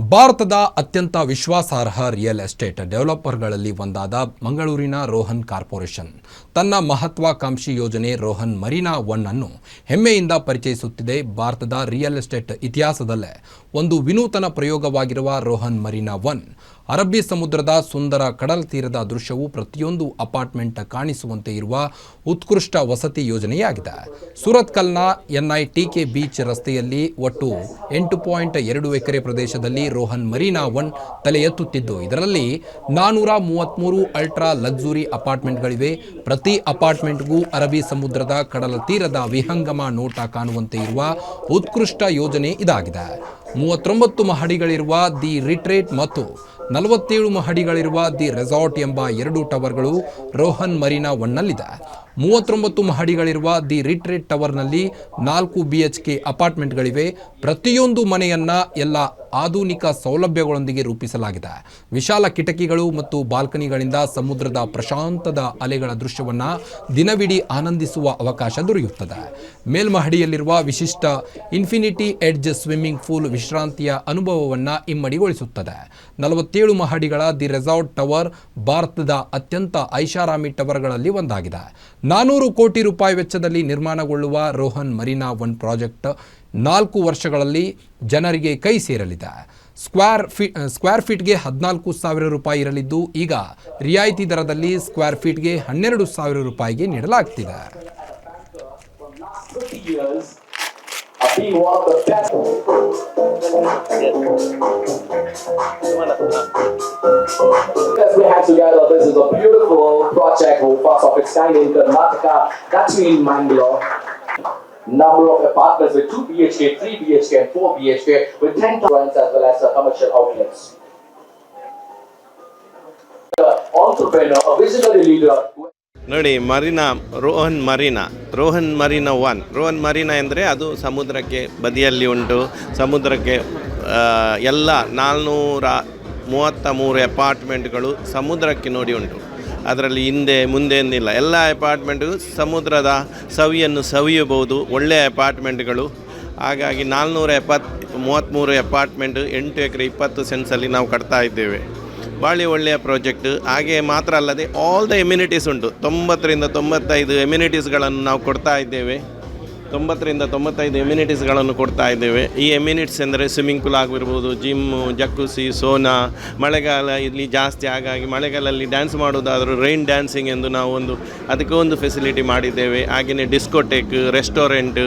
ಭಾರತದ ಅತ್ಯಂತ ವಿಶ್ವಾಸಾರ್ಹ ರಿಯಲ್ ಎಸ್ಟೇಟ್ ಡೆವಲಪರ್ಗಳಲ್ಲಿ ಒಂದಾದ ಮಂಗಳೂರಿನ ರೋಹನ್ ಕಾರ್ಪೊರೇಷನ್ ತನ್ನ ಮಹತ್ವಾಕಾಂಕ್ಷಿ ಯೋಜನೆ ರೋಹನ್ ಮರೀನಾ ಒನ್ ಅನ್ನು ಹೆಮ್ಮೆಯಿಂದ ಪರಿಚಯಿಸುತ್ತಿದೆ. ಭಾರತದ ರಿಯಲ್ ಎಸ್ಟೇಟ್ ಇತಿಹಾಸದಲ್ಲೇ ಒಂದು ವಿನೂತನ ಪ್ರಯೋಗವಾಗಿರುವ ರೋಹನ್ ಮರೀನಾ ಒನ್ ಅರಬ್ಬಿ ಸಮುದ್ರದ ಸುಂದರ ಕಡಲ ತೀರದ ದೃಶ್ಯವು ಪ್ರತಿಯೊಂದು ಅಪಾರ್ಟ್ಮೆಂಟ್ ಕಾಣಿಸುವಂತೆ ಇರುವ ಉತ್ಕೃಷ್ಟ ವಸತಿ ಯೋಜನೆಯಾಗಿದೆ. ಸೂರತ್ಕಲ್ನ NITK ಬೀಚ್ ರಸ್ತೆಯಲ್ಲಿ ಒಟ್ಟು 8.2 ಎಕರೆ ಪ್ರದೇಶದಲ್ಲಿ ರೋಹನ್ ಮರೀನಾ ಒನ್ ತಲೆ ಎತ್ತುತ್ತಿದ್ದು, ಇದರಲ್ಲಿ 433 ಅಲ್ಟ್ರಾ ಲಕ್ಸುರಿ ಅಪಾರ್ಟ್ಮೆಂಟ್ಗಳಿವೆ. ಪ್ರತಿ ಅಪಾರ್ಟ್ಮೆಂಟ್ಗೂ ಅರಬ್ಬಿ ಸಮುದ್ರದ ಕಡಲ ತೀರದ ವಿಹಂಗಮ ನೋಟ ಕಾಣುವಂತೆ ಇರುವ ಉತ್ಕೃಷ್ಟ ಯೋಜನೆ ಇದಾಗಿದೆ. 39 ಮಹಡಿಗಳಿರುವ ದಿ ರಿಟ್ರೀಟ್ ಮತ್ತು 47 ಮಹಡಿಗಳಿರುವ ದಿ ರೆಸಾರ್ಟ್ ಎಂಬ 2 ಟವರ್ಗಳು ರೋಹನ್ ಮರೀನಾ ಒನ್ನಲ್ಲಿದೆ. 39 ಮಹಡಿಗಳಿರುವ ದಿ ರಿಟ್ರೀಟ್ ಟವರ್ನಲ್ಲಿ 4 BHK ಅಪಾರ್ಟ್ಮೆಂಟ್ಗಳಿವೆ. ಪ್ರತಿಯೊಂದು ಮನೆಯನ್ನ ಎಲ್ಲ ಆಧುನಿಕ ಸೌಲಭ್ಯಗಳೊಂದಿಗೆ ರೂಪಿಸಲಾಗಿದೆ. ವಿಶಾಲ ಕಿಟಕಿಗಳು ಮತ್ತು ಬಾಲ್ಕನಿಗಳಿಂದ ಸಮುದ್ರದ ಪ್ರಶಾಂತದ ಅಲೆಗಳ ದೃಶ್ಯವನ್ನ ದಿನವಿಡೀ ಆನಂದಿಸುವ ಅವಕಾಶ ದೊರೆಯುತ್ತದೆ. ಮೇಲ್ಮಹಡಿಯಲ್ಲಿರುವ ವಿಶಿಷ್ಟ ಇನ್ಫಿನಿಟಿ ಎಡ್ಜ್ ಸ್ವಿಮ್ಮಿಂಗ್ ಪೂಲ್ ವಿಶ್ರಾಂತಿಯ ಅನುಭವವನ್ನು ಇಮ್ಮಡಿಗೊಳಿಸುತ್ತದೆ. 47 ಮಹಡಿಗಳ ದಿ ರೆಸಾರ್ಟ್ ಟವರ್ ಭಾರತದ ಅತ್ಯಂತ ಐಷಾರಾಮಿ ಟವರ್ಗಳಲ್ಲಿ ಒಂದಾಗಿದೆ. 400 ಕೋಟಿ ರೂಪಾಯಿ ವೆಚ್ಚದಲ್ಲಿ ನಿರ್ಮಾಣಗೊಳ್ಳುವ ರೋಹನ್ ಮರೀನಾ ಒನ್ ಪ್ರಾಜೆಕ್ಟ್ 4 ವರ್ಷಗಳಲ್ಲಿ ಜನರಿಗೆ ಕೈ ಸೇರಲಿದೆ. ಸ್ಕ್ವೇರ್ ಫೀಟ್ಗೆ 14,000 ರೂಪಾಯಿ ಇರಲಿದ್ದು, ಈಗ ರಿಯಾಯಿತಿ ದರದಲ್ಲಿ ಸ್ಕ್ವೇರ್ ಫೀಟ್ಗೆ 12,000 ರೂಪಾಯಿಗೆ ನೀಡಲಾಗ್ತಿದೆ. We have together, this is a beautiful project, first of its kind in Karnataka, that's in Mangalore. Number of apartments with 2 BHK, 3 BHK and 4 BHK with 10 rents as well as commercial outlets. Entrepreneur, a visionary leader. ನೋಡಿ, Rohan Marina one. Rohan Marina ಅಂದರೆ ಅದು ಸಮುದ್ರಕ್ಕೆ ಬದಿಯಲ್ಲಿ ಉಂಟು. ಸಮುದ್ರಕ್ಕೆ ಎಲ್ಲ 433 ಅಪಾರ್ಟ್ಮೆಂಟ್ಗಳು ಸಮುದ್ರಕ್ಕೆ ನೋಡಿ ಉಂಟು. ಅದರಲ್ಲಿ ಹಿಂದೆ ಮುಂದೆ ಎಂದಿಲ್ಲ. ಎಲ್ಲ ಅಪಾರ್ಟ್ಮೆಂಟ್ಗೂ ಸಮುದ್ರದ ಸವಿಯನ್ನು ಸವಿಯಬಹುದು. ಒಳ್ಳೆಯ ಅಪಾರ್ಟ್ಮೆಂಟ್ಗಳು. ಹಾಗಾಗಿ 433 ಅಪಾರ್ಟ್ಮೆಂಟ್ 8 ಎಕರೆ 20 ಸೆನ್ಸಲ್ಲಿ ನಾವು ಕಟ್ತಾ ಇದ್ದೇವೆ. ಭಾಳ ಒಳ್ಳೆಯ ಪ್ರಾಜೆಕ್ಟ್. ಹಾಗೆ ಮಾತ್ರ ಅಲ್ಲದೆ ಆಲ್ ದ ಎಮ್ಯುನಿಟೀಸ್ ಉಂಟು. 90ರಿಂದ 95 ಎಮ್ಯುನಿಟೀಸ್ಗಳನ್ನು ನಾವು ಕೊಡ್ತಾ ಇದ್ದೇವೆ. 90ರಿಂದ 95 ಎಮ್ಯುನಿಟೀಸ್ಗಳನ್ನು ಕೊಡ್ತಾ ಇದ್ದೇವೆ. ಈ ಎಮ್ಯುನಿಟೀಸ್ ಎಂದರೆ ಸ್ವಿಮ್ಮಿಂಗ್ ಪೂಲ್ ಆಗಿರ್ಬೋದು, ಜಿಮ್ಮು, ಜಕ್ಕುಸಿ, ಸೋನಾ. ಮಳೆಗಾಲ ಇಲ್ಲಿ ಜಾಸ್ತಿ, ಹಾಗಾಗಿ ಮಳೆಗಾಲದಲ್ಲಿ ಡ್ಯಾನ್ಸ್ ಮಾಡೋದಾದರೂ ರೈನ್ ಡ್ಯಾನ್ಸಿಂಗ್ ಎಂದು ನಾವು ಅದಕ್ಕೆ ಒಂದು ಫೆಸಿಲಿಟಿ ಮಾಡಿದ್ದೇವೆ. ಹಾಗೆಯೇ ಡಿಸ್ಕೋಟೆಕ್, ರೆಸ್ಟೋರೆಂಟ್,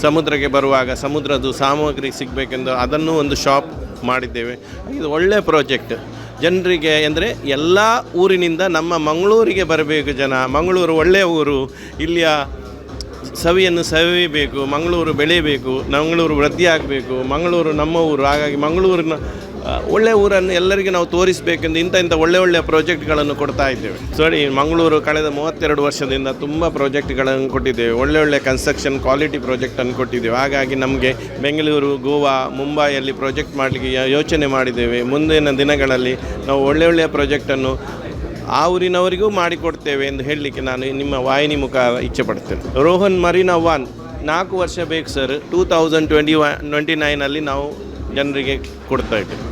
ಸಮುದ್ರಕ್ಕೆ ಬರುವಾಗ ಸಮುದ್ರದ್ದು ಸಾಮಗ್ರಿ ಸಿಗಬೇಕೆಂದು ಅದನ್ನು ಒಂದು ಶಾಪ್ ಮಾಡಿದ್ದೇವೆ. ಇದು ಒಳ್ಳೆಯ ಪ್ರಾಜೆಕ್ಟ್. ಜನರಿಗೆ ಅಂದರೆ ಎಲ್ಲ ಊರಿನಿಂದ ನಮ್ಮ ಮಂಗಳೂರಿಗೆ ಬರಬೇಕು ಜನ. ಮಂಗಳೂರು ಒಳ್ಳೆಯ ಊರು. ಇಲ್ಲಿಯ ಸವಿಯನ್ನು ಸವಿಬೇಕು. ಮಂಗಳೂರು ಬೆಳೆಯಬೇಕು. ಮಂಗಳೂರು ವೃದ್ಧಿ ಆಗಬೇಕು. ಮಂಗಳೂರು ನಮ್ಮ ಊರು. ಹಾಗಾಗಿ ಮಂಗಳೂರಿನ ಒಳ್ಳೆಯ ಊರನ್ನು ಎಲ್ಲರಿಗೆ ನಾವು ತೋರಿಸಬೇಕೆಂದು ಇಂಥ ಒಳ್ಳೆಯ ಪ್ರಾಜೆಕ್ಟ್ಗಳನ್ನು ಕೊಡ್ತಾ ಇದ್ದೇವೆ. ಸರಿ, ಮಂಗಳೂರು ಕಳೆದ 32 ವರ್ಷದಿಂದ ತುಂಬ ಪ್ರಾಜೆಕ್ಟ್ಗಳನ್ನು ಕೊಟ್ಟಿದ್ದೇವೆ. ಒಳ್ಳೆಯ ಕನ್ಸ್ಟ್ರಕ್ಷನ್ ಕ್ವಾಲಿಟಿ ಪ್ರಾಜೆಕ್ಟನ್ನು ಕೊಟ್ಟಿದ್ದೇವೆ. ಹಾಗಾಗಿ ನಮಗೆ ಬೆಂಗಳೂರು, ಗೋವಾ, ಮುಂಬೈಯಲ್ಲಿ ಪ್ರಾಜೆಕ್ಟ್ ಮಾಡಲಿಕ್ಕೆ ಯೋಚನೆ ಮಾಡಿದ್ದೇವೆ. ಮುಂದಿನ ದಿನಗಳಲ್ಲಿ ನಾವು ಒಳ್ಳೆಯ ಪ್ರಾಜೆಕ್ಟನ್ನು ಆ ಊರಿನವರಿಗೂ ಮಾಡಿಕೊಡ್ತೇವೆ ಎಂದು ಹೇಳಲಿಕ್ಕೆ ನಾನು ನಿಮ್ಮ ವಾಹಿನಿ ಮುಖ ಇಚ್ಛೆ ಪಡ್ತೇನೆ. ರೋಹನ್ ಮರೀನಾ ಒನ್ 4 ವರ್ಷ ಬೇಕು ಸರ್. 2029 ನಾವು ಜನರಿಗೆ ಕೊಡ್ತಾ ಇದ್ದೇವೆ.